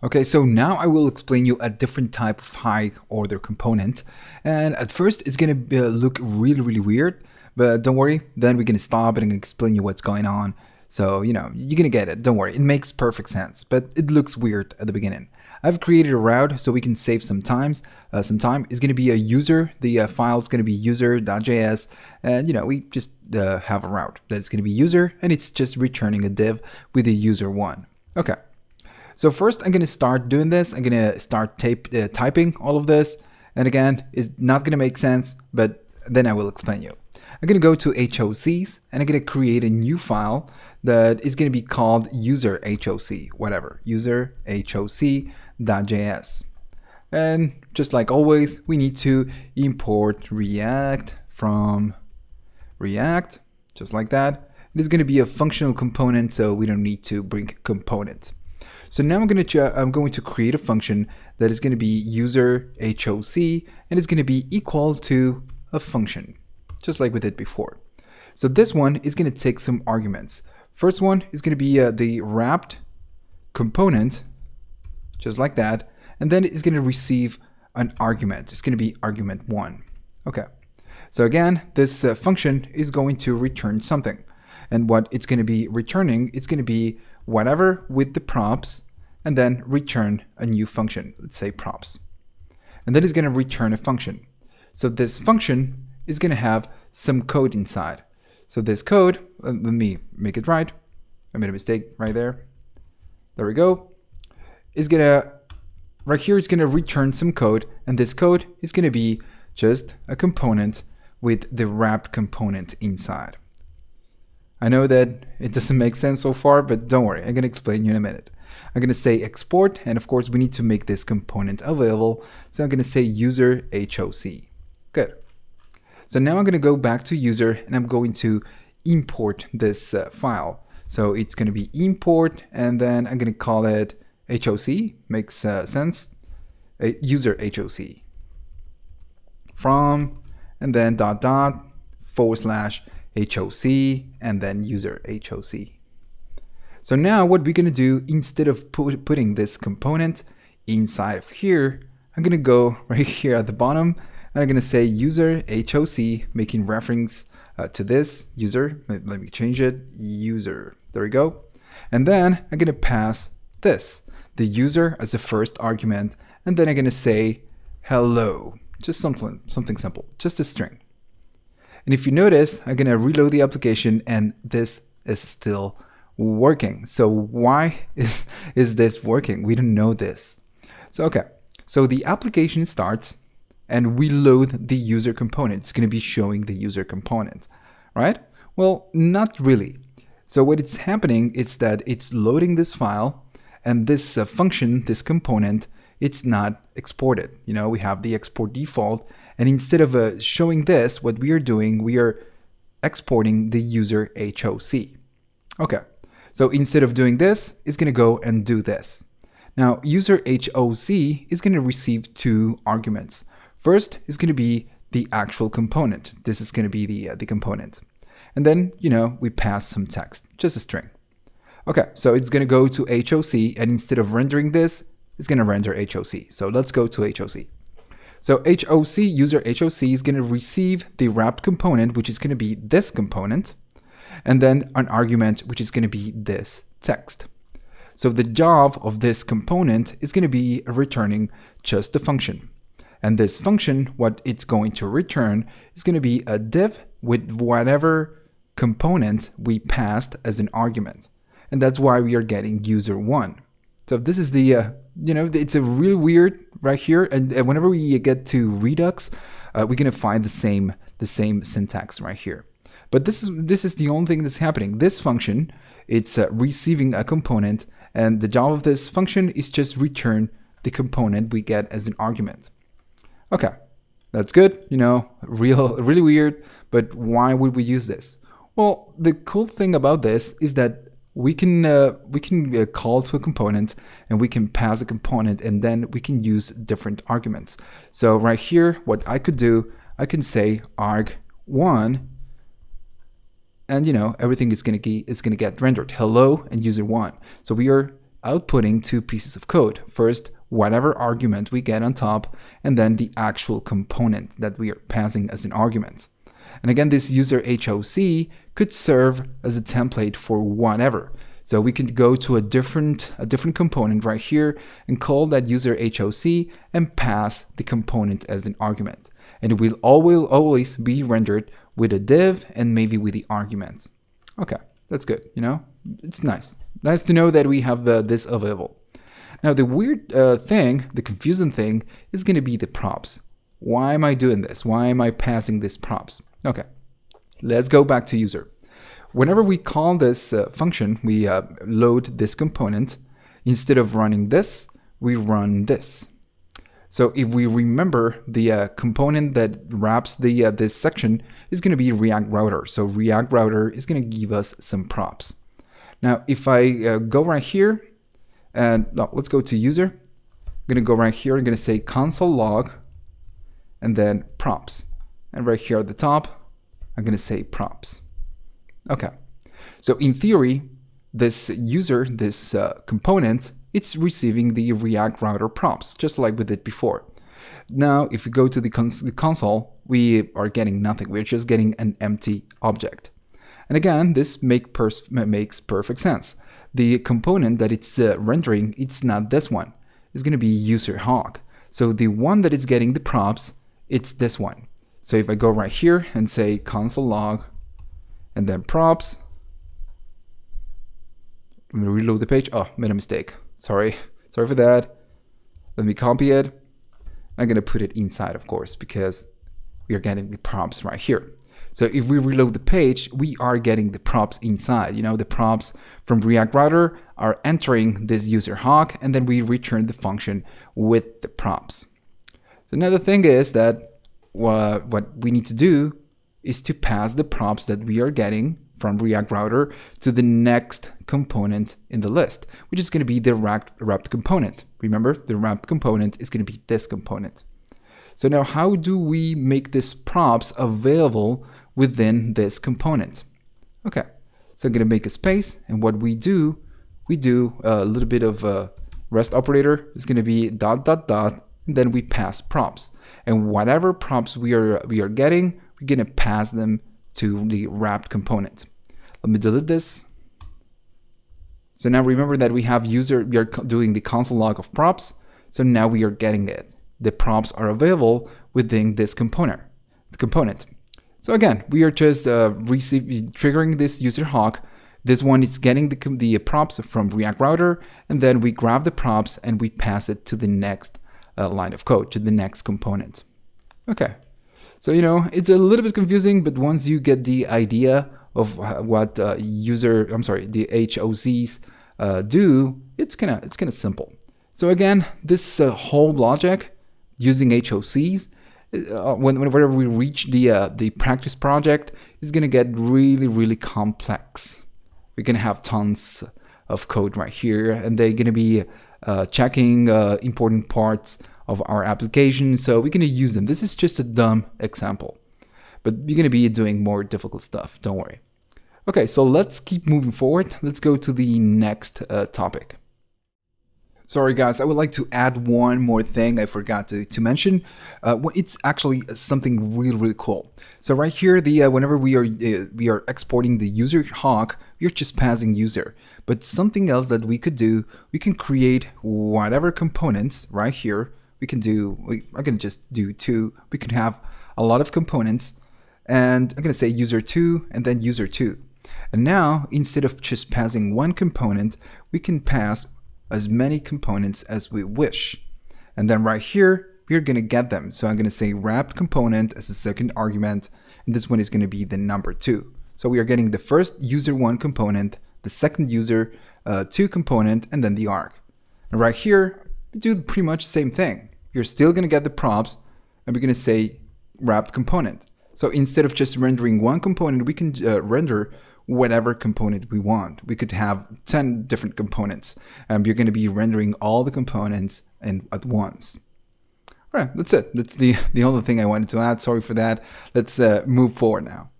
Okay, so now I will explain you a different type of high order component. And at first it's gonna look really weird, but don't worry, then we're gonna stop and explain you what's going on. So, you're gonna get it, don't worry, it makes perfect sense, but it looks weird at the beginning. I've created a route so we can save some time. It's gonna be a user, the file is gonna be user.js, and we just have a route that's gonna be user, and it's just returning a div with the user1. Okay. So first I'm going to start doing this. I'm going to start typing all of this. And again, it's not going to make sense, but then I will explain you. I'm going to go to HOCs and I'm going to create a new file that is going to be called user HOC, whatever, user HOC.js. And just like always, we need to import React from React, just like that. It is going to be a functional component, so we don't need to bring components. So now I'm going to create a function that is going to be user HOC and it's going to be equal to a function, just like we did before. So this one is going to take some arguments. First one is going to be the wrapped component, just like that, and then it's going to receive an argument. It's going to be argument 1. Okay. So again, this function is going to return something, and what it's going to be returning, it's going to be whatever with the props, and then return a new function, let's say props. And then it's going to return a function. So this function is going to have some code inside. So this code, let me make it right. I made a mistake right there. There we go. Right here, it's going to return some code, and this code is going to be just a component with the wrapped component inside. I know that it doesn't make sense so far, but don't worry, I'm going to explain you in a minute. I'm going to say export, and of course we need to make this component available, so I'm going to say user HOC. Good. So now I'm going to go back to user and I'm going to import this file. So it's going to be import, and then I'm going to call it HOC, makes sense, user HOC from, and then / /HOC, and then user HOC. So now what we're going to do, instead of putting this component inside of here, I'm going to go right here at the bottom, and I'm going to say user HOC, making reference to this user. Let me change it, user. There we go. And then I'm going to pass this, the user, as the first argument, and then I'm going to say hello, just something simple, just a string. And if you notice, I'm going to reload the application and this is still working. So why is this working? We don't know this. So okay, so the application starts and we load the user component. It's going to be showing the user component, right? Well, not really. So what is happening is that it's loading this file, and this function, this component, it's not exported. We have the export default, and instead of showing this, what we are doing, we are exporting the user HOC. Okay, so instead of doing this, it's going to go and do this. Now, user HOC is going to receive 2 arguments. First is going to be the actual component. This is going to be the component. And then, we pass some text, just a string. Okay, so it's going to go to HOC, and instead of rendering this, it's going to render HOC. So let's go to HOC. So HOC, user HOC, is going to receive the wrapped component, which is going to be this component, and then an argument, which is going to be this text. So the job of this component is going to be returning just the function. And this function, what it's going to return is going to be a div with whatever component we passed as an argument. And that's why we are getting user1. So this is the, it's a real weird right here. And whenever we get to Redux, we're going to find the same syntax right here. But this is the only thing that's happening. This function, it's receiving a component, and the job of this function is just return the component we get as an argument. Okay, that's good. Really weird, but why would we use this? Well, the cool thing about this is that we can call to a component, and we can pass a component, and then we can use different arguments. So right here, what I could do, I can say arg1, and everything is gonna get rendered hello and user1. So we are outputting two pieces of code. First, whatever argument we get on top, and then the actual component that we are passing as an argument. And again, this user HOC could serve as a template for whatever. So we can go to a different component right here and call that user HOC and pass the component as an argument. And it will always be rendered with a div and maybe with the arguments. Okay, that's good. You know, it's nice. Nice to know that we have this available. Now the weird thing, the confusing thing, is going to be the props. Why am I doing this? Why am I passing these props? Okay, let's go back to user. Whenever we call this function, we load this component. Instead of running this, we run this. So if we remember, the component that wraps this section is going to be React Router. So React Router is going to give us some props. Now, if I go right here, and no, let's go to user. I'm going to go right here. I'm going to say console log, and then props. And right here at the top, I'm going to say props. Okay. So in theory, this user, this component, it's receiving the React Router props, just like we did before. Now, if we go to the console, we are getting nothing. We're just getting an empty object. And again, this makes perfect sense. The component that it's rendering, it's not this one. It's going to be user HOC. So the one that is getting the props, it's this one. So if I go right here and say console log and then props, I'm going to reload the page. Oh, made a mistake. Sorry for that. Let me copy it. I'm going to put it inside, of course, because we are getting the props right here. So if we reload the page, we are getting the props inside. You know, the props from React Router are entering this user HOC, and then we return the function with the props. So now the thing is that what we need to do is to pass the props that we are getting from React Router to the next component in the list, which is going to be the wrapped component. Remember, the wrapped component is going to be this component. So now how do we make this props available within this component? Okay, so I'm going to make a space, and what we do a little bit of a REST operator. It's going to be ... and then we pass props. And whatever props we are getting, we're going to pass them to the wrapped component. Let me delete this. So now remember that we have user, we are doing the console log of props. So now we are getting it. The props are available within this component. So again, we are just triggering this user HOC. This one is getting the props from React Router, and then we grab the props and we pass it to the next line of code, to the next component. Okay. So, you know, it's a little bit confusing, but once you get the idea of what the HOCs do, it's kind of simple. So again, this whole logic using HOCs, whenever we reach the practice project, is going to get really complex. We're going to have tons of code right here, and they're going to be checking important parts of our application, so we're going to use them. This is just a dumb example, but you're going to be doing more difficult stuff, don't worry. Okay, so let's keep moving forward. Let's go to the next topic. Sorry guys, I would like to add one more thing I forgot to mention. It's actually something really cool. So right here, whenever we are exporting the user HOC, we're just passing user. But something else that we could do, we can create whatever components right here. I can just do two. We can have a lot of components, and I'm going to say user2 and then user2. And now, instead of just passing one component, we can pass as many components as we wish. And then right here, we're going to get them. So I'm going to say wrapped component as the second argument, and this one is going to be the number 2. So we are getting the first user1 component, the second user2 component, and then the arg. And right here, we do pretty much the same thing. You're still going to get the props, and we're going to say wrapped component. So instead of just rendering one component, we can render whatever component we want. We could have 10 different components, and you're going to be rendering all the components at once. All right, that's it. That's the only thing I wanted to add. Sorry for that. Let's move forward now.